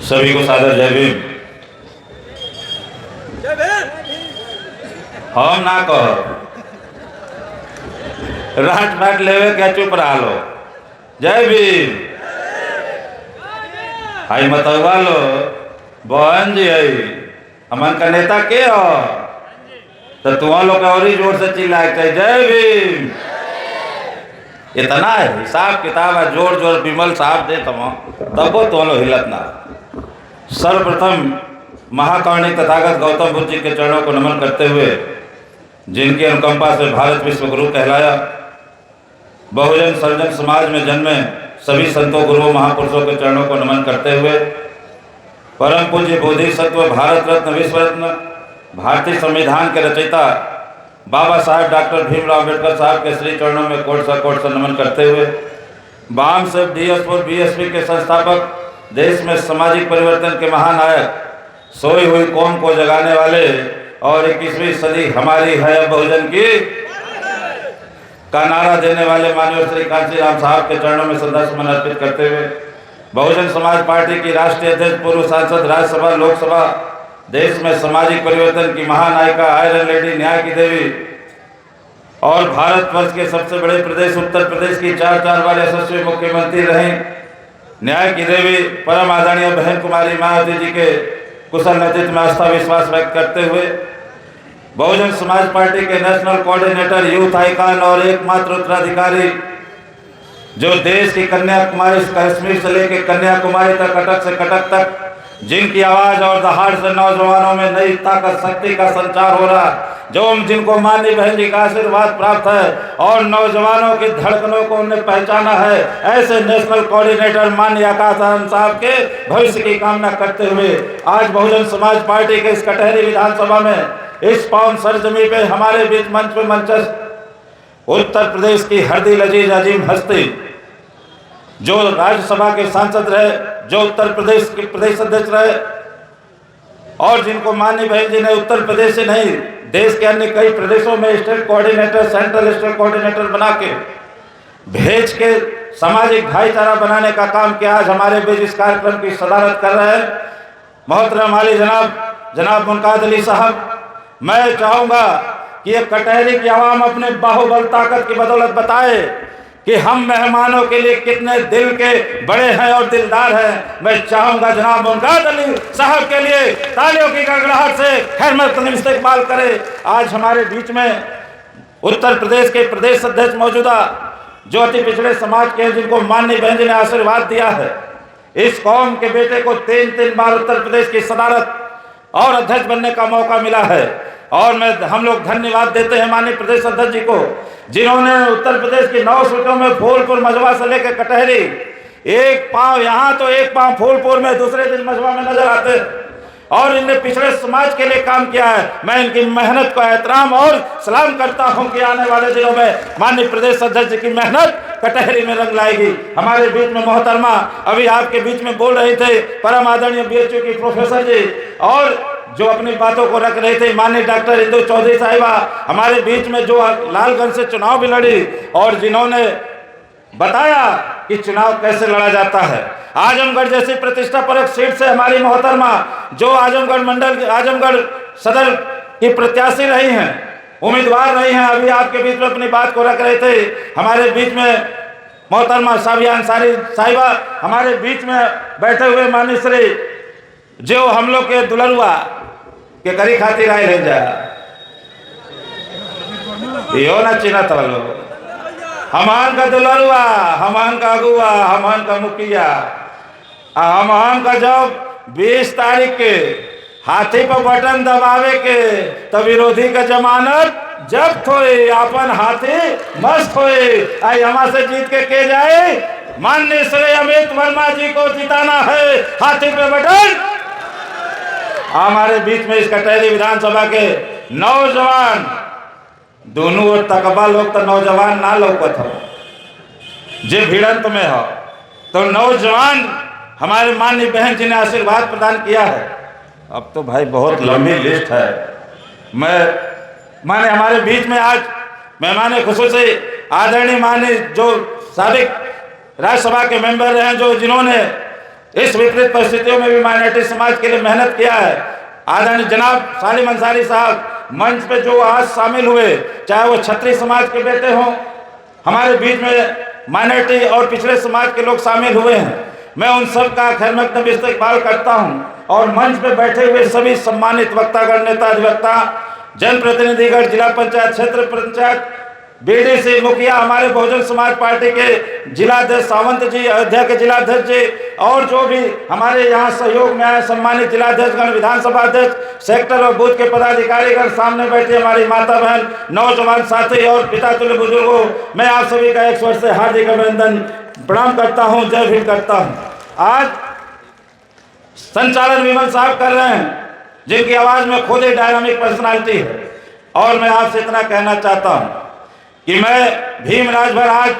सभी को सादर जय भीम। हम ना कहो राट फाट लेवे क्या चुप रहा लो। जय भीम। हाई मतवा लो बहन जी आई हमन का नेता के हो तो तुम लोग और ही जोर से चिल्लाए चाहिए जय भीम। इतना है हिसाब किताब है जोर जोर विमल साहब दे तबो तुम लोग हिलत ना। सर्वप्रथम महाकारुणिक तथागत गौतम बुद्ध जी के चरणों को नमन करते हुए जिनकी अनुकंपा से भारत विश्व गुरु कहलाया, बहुजन सर्जन समाज में जन्मे सभी संतों गुरुओं महापुरुषों के चरणों को नमन करते हुए परम पूज्य बोधिसत्व भारत रत्न विश्व रत्न भारतीय संविधान के रचयिता बाबा साहेब डॉक्टर भीमराव अम्बेडकर साहब के श्री चरणों में कोट सा नमन करते हुए बाम से डीएसपुर बीएसपी के संस्थापक, देश में सामाजिक परिवर्तन के महानायक, सोई हुई कौम को जगाने वाले और 21वीं सदी हमारी है बहुजन की का नारा देने वाले माननीय श्री कांची राम साहब के चरणों में श्रद्धासुमन अर्पित करते हुए बहुजन समाज पार्टी की राष्ट्रीय अध्यक्ष, पूर्व सांसद, राज्यसभा, लोकसभा, देश में सामाजिक परिवर्तन की महानायिका, आयरन लेडी, न्याय की देवी और भारतवर्ष के सबसे बड़े प्रदेश उत्तर प्रदेश की 4 बार यशस्वी मुख्यमंत्री रहे न्याय की देवी परम आदरणीय बहन कुमारी मायावती जी के कुशल नेतृत्व में आस्था विश्वास व्यक्त करते हुए बहुजन समाज पार्टी के नेशनल कोऑर्डिनेटर, यूथ आइकॉन और एकमात्र उत्तराधिकारी जो देश की कन्याकुमारी कश्मीर से लेकर कन्याकुमारी तक, कटक से कटक तक, जिनकी आवाज और दहाड़ से नौजवानों में नई ताकत शक्ति का संचार हो रहा, जो जिनको माननीय बहन जी का आशीर्वाद प्राप्त है और नौजवानों की धड़कनों को उन्हें पहचाना है, ऐसे नेशनल कोऑर्डिनेटर माननीय आकाश आनंद साहब के भविष्य की कामना करते हुए आज बहुजन समाज पार्टी के इस कटहरी विधानसभा में इस पावन सरजमी पे हमारे बीच मंच पे मंचस्थ उत्तर प्रदेश की हरदी लजीज अजीम हस्ती, जो राज्यसभा के सांसद रहे, जो उत्तर प्रदेश के प्रदेश अध्यक्ष रहे और जिनको माननीय बहन जी ने उत्तर प्रदेश से नहीं देश के अन्य कई प्रदेशों में state coordinator, central state coordinator बना के भेज के सामाजिक भाईचारा बनाने का काम किया। आज हमारे बीच इस कार्यक्रम की सदारत कर रहे हैं मोहतरम आली जनाब मुनकाद अली साहब। मैं चाहूंगा कि ये कटहरी की आवाम अपने बाहुबल ताकत की बदौलत बताए कि हम मेहमानों के लिए कितने दिल के बड़े हैं और दिलदार हैं। मैं चाहूंगा जनाब मुनकाद अली साहब के लिए तालियों की गड़गड़ाहट से खैर मकदम इस्तेमाल करें। आज हमारे बीच में उत्तर प्रदेश के प्रदेश अध्यक्ष मौजूदा, जो अति पिछड़े समाज के हैं, जिनको माननीय बहन जी ने आशीर्वाद दिया है। इस कौम के बेटे को 3 बार उत्तर प्रदेश की सदारत और अध्यक्ष बनने का मौका मिला है और हम लोग धन्यवाद देते हैं माननीय प्रदेश अध्यक्ष जी को, जिन्होंने उत्तर प्रदेश की 9 सीटों में फूलपुर, मझवा से लेकर कटहरी, एक पांव यहाँ तो एक पांव फूलपुर में, दूसरे दिन मझवा में नजर आते और इनने पिछड़े समाज के लिए काम किया है। मैं इनकी मेहनत को एहतराम और सलाम करता हूं कि आने वाले दिनों में माननीय प्रदेश अध्यक्ष जी की मेहनत कटहरी में रंग लाएगी। हमारे बीच में मोहतरमा अभी आपके बीच में बोल रहे थे परम आदरणीय बीएचयू की प्रोफेसर जी, और जो अपनी बातों को रख रहे थे माननीय डॉक्टर इंदु चौधरी साहिबा, हमारे बीच में जो लालगंज से चुनाव भी लड़ी और जिन्होंने बताया कि चुनाव कैसे लड़ा जाता है। आजमगढ़ जैसी प्रतिष्ठा परक सीट से हमारी मोहतरमा, जो आजमगढ़ सदर की प्रत्याशी रही हैं, उम्मीदवार रही हैं, अभी आपके बीच में अपनी बात को रख रहे थे। हमारे बीच में मोहतरमा साबिया अंसारी साहिबा हमारे बीच में बैठे हुए माननीय श्री, जो हम लोग के दुलरुआ के करी खातिर आए रह जा यो ना चिन्हत वालो, हमान का दुलरुआ, हमान का अगुआ, हमान का मुखिया, हमान का जब 20 तारीख के हाथी पर बटन दबावे के तो विरोधी का जमानत जब्त होए, अपन हाथी मस्त होए। आई हमा से जीत के जाए माननीय श्री अमित वर्मा जी को जिताना है, हाथी पे बटन। हमारे बीच में इस कटहरी विधानसभा के नौजवान, दोनों ओर तकबा लोग तो नौजवान ना लौकत हो, जे भिड़ंत में हो तो नौजवान हमारे माननीय बहन जी ने आशीर्वाद प्रदान किया है। अब तो भाई बहुत लंबी लिस्ट है। माने हमारे बीच में आज मेहमान खुसूसी आदरणीय माननीय जो साबिक राज्यसभा के मेंबर हैं, जो जिन्होंने इस विपरीत परिस्थितियों में भी माइनॉरिटी समाज के लिए मेहनत किया है। आदरणीय जनाब सालिम अंसारी साहब मंच पे जो आज शामिल हुए, चाहे वो क्षत्रिय समाज के बेटे हों, हमारे बीच में माइनॉरिटी और पिछड़े समाज के लोग शामिल हुए हैं, मैं उन सब का खैर मकदम इस्तकबाल करता हूं। और मंच पे बैठे हुए सभी सम्मानित वक्तागण, नेता अधिवक्ता, जनप्रतिनिधिगण, जिला पंचायत, क्षेत्र पंचायत, बीडीसी मुखिया, हमारे बहुजन समाज पार्टी के जिलाध्यक्ष सावंत जी, अयोध्या के जिलाध्यक्ष जी, और जो भी हमारे यहाँ सहयोग में आए सम्मानित जिलाध्यक्षगण, विधानसभा अध्यक्ष, सेक्टर और बूथ के पदाधिकारीगण, सामने बैठे हमारी माता बहन, नौजवान साथी और पिता तुल्य बुजुर्गों, मैं आप सभी का एक स्वर से हार्दिक अभिनंदन प्रणाम करता हूँ, जय भीम करता हूँ। आज संचालन विमल साहब कर रहे हैं, जिनकी आवाज में खुद ही डायनामिक पर्सनालिटी है, और मैं आपसे इतना कहना चाहता हूँ कि मैं भीम राजभर आज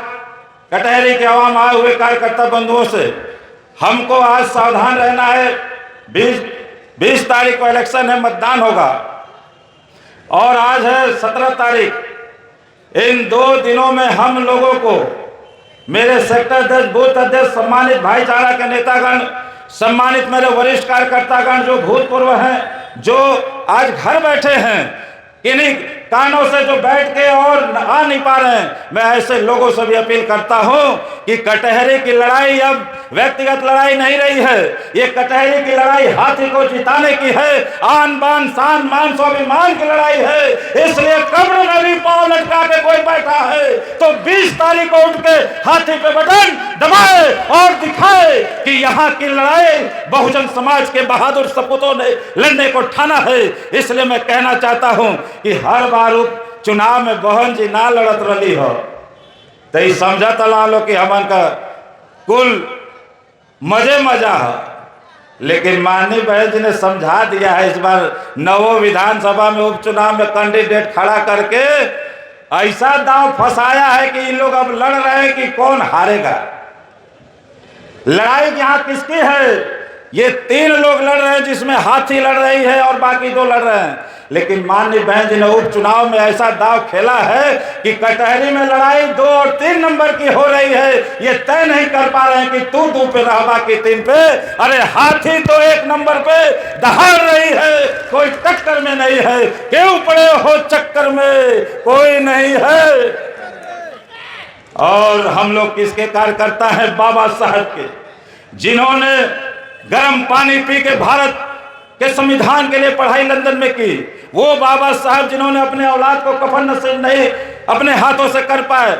कटहरी के आवाम आए हुए कार्यकर्ता बंधुओं से, हमको आज सावधान रहना है। 20 तारीख को इलेक्शन है, मतदान होगा, और आज है 17 तारीख। इन 2 दिनों में हम लोगों को, मेरे सेक्टर अध्यक्ष, बूथ अध्यक्ष, सम्मानित भाईचारा के नेतागण, सम्मानित मेरे वरिष्ठ कार्यकर्तागण जो भूतपूर्व हैं, जो आज घर बैठे हैं, किन्हीं कानों से जो बैठ के और आ नहीं पा रहे हैं, मैं ऐसे लोगों से भी अपील करता हूं कि कटहरी की लड़ाई अब व्यक्तिगत लड़ाई नहीं रही है। ये कटहरी की लड़ाई हाथी को जिताने की है, आन बान शान मान स्वाभिमान की लड़ाई है। इसलिए कब्र में भी पांव लटका के कोई बैठा है तो 20 तारीख को उठ के हाथी पे बटन दबाए और दिखाए कि यहाँ की लड़ाई बहुजन समाज के बहादुर सपूतों ने लड़ने को ठाना है। इसलिए मैं कहना चाहता हूं कि हर बार चुनाव में बहन जी ना लड़त रही हो तो समझत लो कि हमन का कुल मजे मजा हो, लेकिन माननीय बहन जी ने समझा दिया है। इस बार नवों विधानसभा में उपचुनाव में कैंडिडेट खड़ा करके ऐसा दांव फंसाया है कि इन लोग अब लड़ रहे हैं कि कौन हारेगा। लड़ाई यहाँ किसकी है? ये 3 लोग लड़ रहे हैं, जिसमें हाथी लड़ रही है और बाकी 2 लड़ रहे हैं। लेकिन माननीय बहन जी ने उपचुनाव में ऐसा दाव खेला है कि कटहरी में लड़ाई 2 और 3 नंबर की हो रही है। ये तय नहीं कर पा रहे हैं कि तू 2 पे रह, बाकी 3 पे। अरे हाथी तो 1 नंबर पे दहाड़ रही है, कोई टक्कर में नहीं है। क्यों पड़े हो चक्कर में, कोई नहीं है। और हम लोग किसके कार्यकर्ता हैं? बाबा साहब के, जिन्होंने गर्म पानी पी के भारत के संविधान के लिए पढ़ाई लंदन में की। वो बाबा साहब जिन्होंने अपने औलाद को कफन नसीब नहीं अपने हाथों से कर पाए।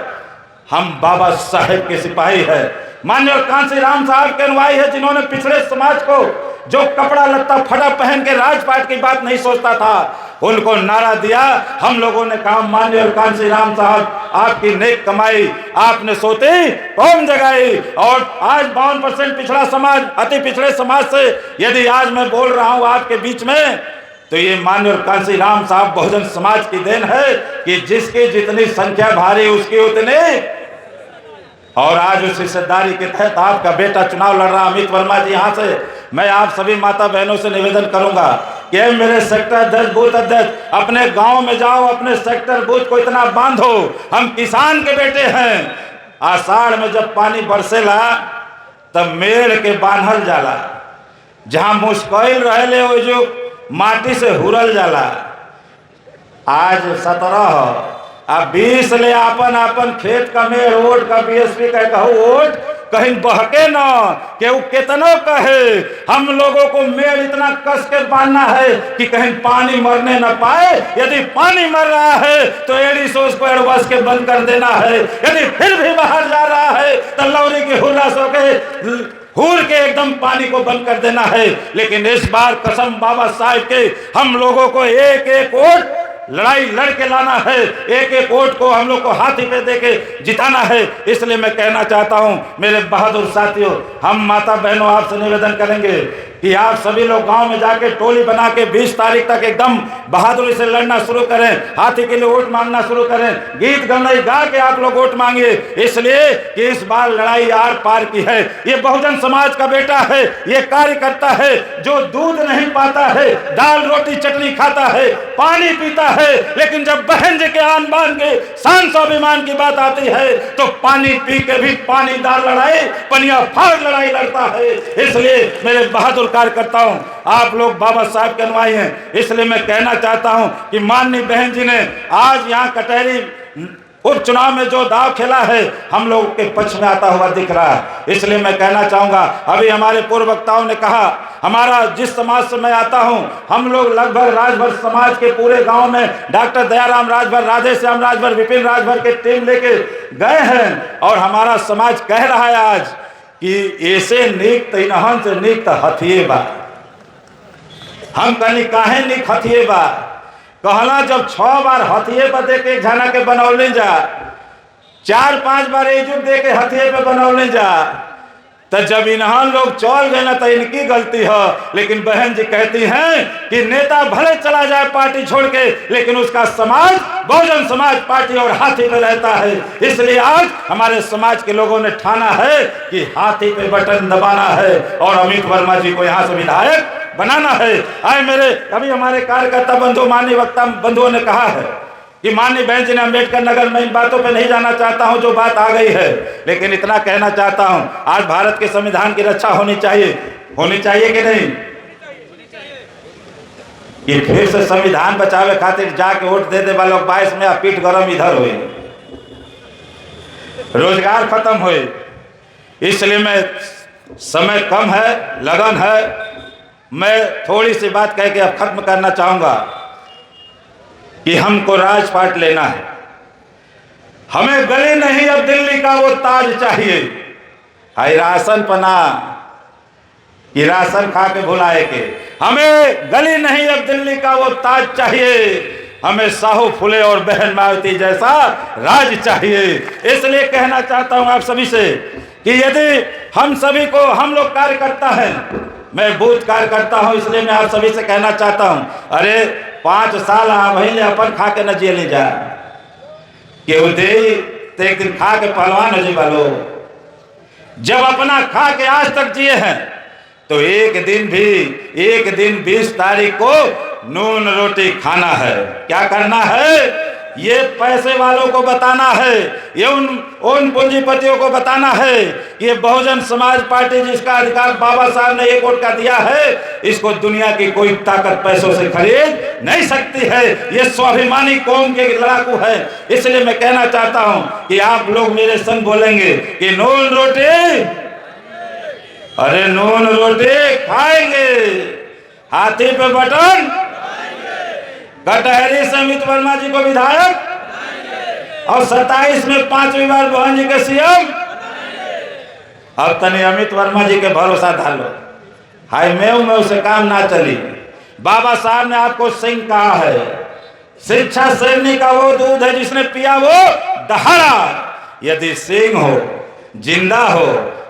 हम बाबा साहब के सिपाही हैं। माननीय कांसी राम साहब के अनुयायी है, जिन्होंने पिछड़े समाज को जो कपड़ा लत्ता फटा पहन के राजपाट की बात नहीं सोचता था, उनको नारा दिया। हम लोगों ने कहा माननीय कांसी राम साहब, आपकी नेक कमाई, आपने सोती कौम जगाई। और आज 52% पिछड़ा समाज, अति पिछड़े समाज से यदि आज मैं बोल रहा हूं आपके बीच में, तो ये माननीय कांसी राम साहब बहुजन समाज की देन है कि जिसकी जितनी संख्या भारी उसकी उतनी। और आज उस हिस्सेदारी के तहत आपका बेटा चुनाव लड़ रहा अमित वर्मा जी। यहाँ से मैं आप सभी माता बहनों से निवेदन करूंगा कि मेरे सेक्टर अध्यक्ष, बूथ अध्यक्ष, अपने गांव में जाओ, अपने सेक्टर बूथ को इतना बांधो। हम किसान के बेटे हैं। आषाढ़ में जब पानी बरसेला तब मेड़ के बांधल जाला, जहां मुश्किल रहले वो जो माटी से हुरल जाला। आज 17 अब 20 ले आपन आपन खेत का मेड़ वोट का बीएसपी का कहू वोट कहीं बहके न के वो कितनों कहे। हम लोगों को मेड़ इतना कस के बांधना है कि कहीं पानी मरने न पाए। यदि पानी मर रहा है तो एड़ी से उसको एडवास के बंद कर देना है। यदि फिर भी बाहर जा रहा है तो लौरी की हुर्रा सो के हूर के एकदम पानी को बंद कर देना है। लेकिन इस बार कसम बाबा साहब के, हम लोगों को एक एक वोट लड़ाई लड़के लाना है। एक एक वोट को हम लोग को हाथी पे देके जिताना है। इसलिए मैं कहना चाहता हूं मेरे बहादुर साथियों, हम माता बहनों आपसे निवेदन करेंगे कि आप सभी लोग गांव में जाके टोली बना के 20 तारीख तक एकदम बहादुरी से लड़ना शुरू करें, हाथी के लिए वोट मांगना शुरू करें, गीत गंदई गा के आप लोग वोट मांगिए, इसलिए कि इस बार लड़ाई आर पार की है। ये बहुजन समाज का बेटा है, ये कार्यकर्ता है जो दूध नहीं पाता है, दाल रोटी चटनी खाता है, पानी पीता है, लेकिन जब बहन जी के आन बान के शान स्वाभिमान की बात आती है तो पानी पी के भी पानीदार लड़ाई, पनिया फाड़ लड़ाई लड़ता है। इसलिए मेरे बहादुर कार्यकर्ताओं, आप लोग बाबा साहब के अनुयायी हैं, इसलिए मैं कहना चाहता हूं कि माननीय बहन जी ने आज यहाँ कटहरी उपचुनाव में जो दाव खेला है हम लोग के पक्ष में आता हुआ दिख रहा है। इसलिए मैं कहना चाहूंगा, अभी हमारे पूर्व वक्ताओं ने कहा, हमारा जिस समाज से मैं आता हूं, हम लोग लगभग राजभर समाज के पूरे गांव में डॉक्टर दयाराम राजभर, राधे श्याम राजभर, विपिन राजभर के टीम लेके गए हैं और हमारा समाज कह रहा है आज कि ऐसे नीक तहन से नीक हथिये बा, हम कहीं काहे नीक हथिये बा कहला। जब 6 बार हथिये पर दे के झाना के बनौले जा, 4-5 बार इजुब दे के हथिये पे बनौले जा, तो जब इन्हां लोग चल गए ना तो इनकी गलती है। लेकिन बहन जी कहती हैं कि नेता भले चला जाए पार्टी छोड़ के, लेकिन उसका समाज बहुजन समाज पार्टी और हाथी पे रहता है। इसलिए आज हमारे समाज के लोगों ने ठाना है कि हाथी पे बटन दबाना है और अमित वर्मा जी को यहाँ से विधायक बनाना है। आए मेरे अभी हमारे कार्यकर्ता बंधु, माननीय वक्ता बंधुओं ने कहा है कि माननीय बहन जी ने अम्बेडकर नगर में इन बातों पे नहीं जाना चाहता हूं जो बात आ गई है, लेकिन इतना कहना चाहता हूं, आज भारत के संविधान की रक्षा होनी चाहिए कि नहीं? कि फिर से संविधान बचावे खातिर जाके वोट दे दे वालों 22 में पीठ गरम इधर हुए, रोजगार खत्म हुए। इसलिए मैं, समय कम है, लगन है, मैं थोड़ी सी बात कह के अब खत्म करना चाहूंगा कि हमको राजपाट लेना है, हमें गली नहीं अब दिल्ली का वो ताज चाहिए। हाय राशन पना कि राशन खा के भुलाए के, हमें गली नहीं अब दिल्ली का वो ताज चाहिए, हमें साहू फुले और बहन मावती जैसा राज चाहिए। इसलिए कहना चाहता हूं आप सभी से कि यदि हम सभी को, हम लोग कार्यकर्ता हैं, मैं बूथ कार्यकर्ता हूं, इसलिए मैं आप सभी से कहना चाहता हूं, अरे 5 साल वही अपन खा के न जिए ले जा के दे एक दिन खा के पहलवान हो जी वालो। जब अपना खा के आज तक जिए हैं तो एक दिन 20 तारीख को नून रोटी खाना है। क्या करना है? ये पैसे वालों को बताना है, ये उन पूंजीपतियों को बताना है कि ये बहुजन समाज पार्टी जिसका अधिकार बाबा साहब ने 1 वोट का दिया है, इसको दुनिया की कोई ताकत पैसों से खरीद नहीं सकती है। ये स्वाभिमानी कौम के लड़ाकू है। इसलिए मैं कहना चाहता हूं कि आप लोग मेरे संग बोलेंगे कि नून रोटी, अरे नून रोटी खाएंगे, हाथी पे बटन, कटहरी से अमित वर्मा जी को विधायक और 27 में 5वीं बार बहन जी के सीएम। अब तने अमित वर्मा जी के भरोसा डालो, हाय मैं उसे काम ना चली। बाबा साहब ने आपको सिंह कहा है, शिक्षा शेरनी का वो दूध है जिसने पिया वो दहाड़ा। यदि सिंह हो, जिंदा हो,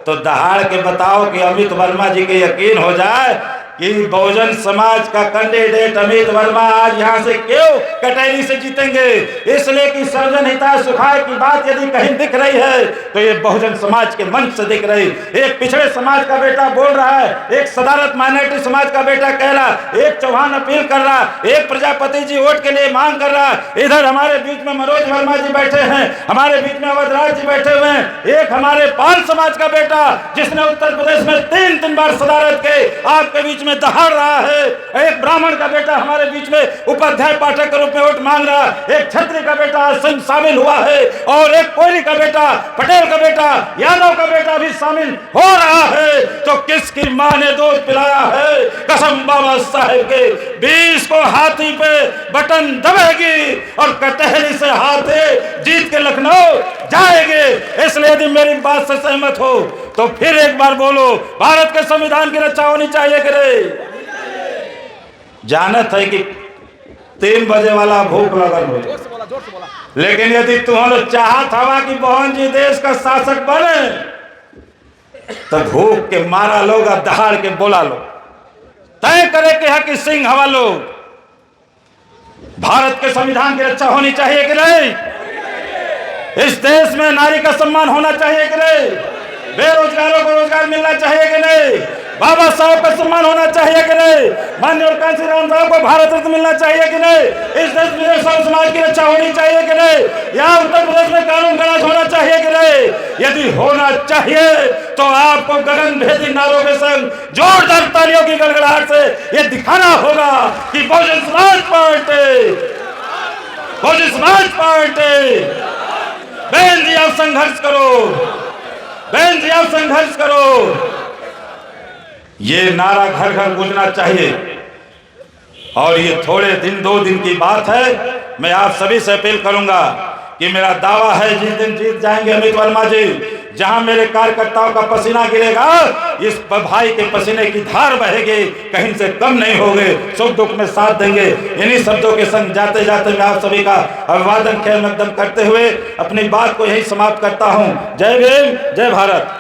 तो दहाड़ के बताओ कि अमित वर्मा जी के यकीन हो जाए कि बहुजन समाज का कैंडिडेट अमित वर्मा आज यहाँ से क्यों कटहरी से जीतेंगे। इसलिए कि सर्वजन हिताय सुखाय की बात यदि कहीं दिख रही है तो ये बहुजन समाज के मंच से दिख रही। एक पिछड़े समाज का बेटा बोल रहा है, एक सदारत माइनॉरिटी समाज का बेटा कह रहा, एक चौहान अपील कर रहा, एक प्रजापति जी वोट के लिए मांग कर रहा, इधर हमारे बीच में मनोज वर्मा जी बैठे हैं, हमारे बीच में अवधराज जी बैठे हुए हैं, एक हमारे पाल समाज का बेटा जिसने उत्तर प्रदेश में 3 बार सदारत के आपके बीच में दहाड़ रहा है, एक ब्राह्मण का बेटा हमारे बीच में उपाध्याय पाठक के रूप में वोट मांग रहा, एक क्षत्रिय का बेटा संघ शामिल हुआ है और एक कोयली का बेटा, पटेल का बेटा, यादव का बेटा भी शामिल हो रहा है। तो किसकी मां ने दूध पिलाया है? कसम बाबा साहेब के 20 को हाथी पे बटन दबेगी और कटहरी से हाथी जीत के लखनऊ जाएंगे। इसलिए यदि मेरी बात से सहमत हो तो फिर एक बार बोलो, भारत के संविधान की रक्षा होनी चाहिए कि नहीं? जानत है कि 3 बजे वाला भूख लगन हो, लेकिन यदि तुम लोग चाहत हवा कि बहन जी देश का शासक बने तो भूख के मारा लोग, दहाड़ के बोला लो। तय करे कि हक सिंह हवा लोग भारत के संविधान की रक्षा होनी चाहिए कि नहीं? इस देश में नारी का सम्मान होना चाहिए कि नहीं? बेरोजगारों को रोजगार मिलना चाहिए कि नहीं? बाबा साहब का सम्मान होना चाहिए कि नहीं? माननीय कांसी राम साहब को भारत रत्न मिलना चाहिए कि नहीं? इस देश में सब समाज की रक्षा होनी चाहिए कि नहीं? यहाँ उत्तर प्रदेश में कानून का राज होना चाहिए कि नहीं? यदि होना चाहिए तो आपको गगन भेदी नारों के संग जोरदार तालियों की गड़गड़ाहट से यह दिखाना होगा कि बहुजन समाज पार्टी बहन जी आप संघर्ष करो, बहन जी आप संघर्ष करो। ये नारा घर घर गूंजना चाहिए। और ये थोड़े दिन 2 दिन की बात है। मैं आप सभी से अपील करूंगा कि मेरा दावा है जिस दिन जीत जाएंगे अमित वर्मा जी, जहां मेरे कार्यकर्ताओं का पसीना गिरेगा, इस भाई के पसीने की धार बहेगी, कहीं से कम नहीं होंगे, सुख दुख में साथ देंगे। इन्हीं शब्दों के संग जाते जाते मैं आप सभी का अभिवादन खेल मकदम करते हुए अपनी बात को यही समाप्त करता हूं। जय भीम, जय भारत।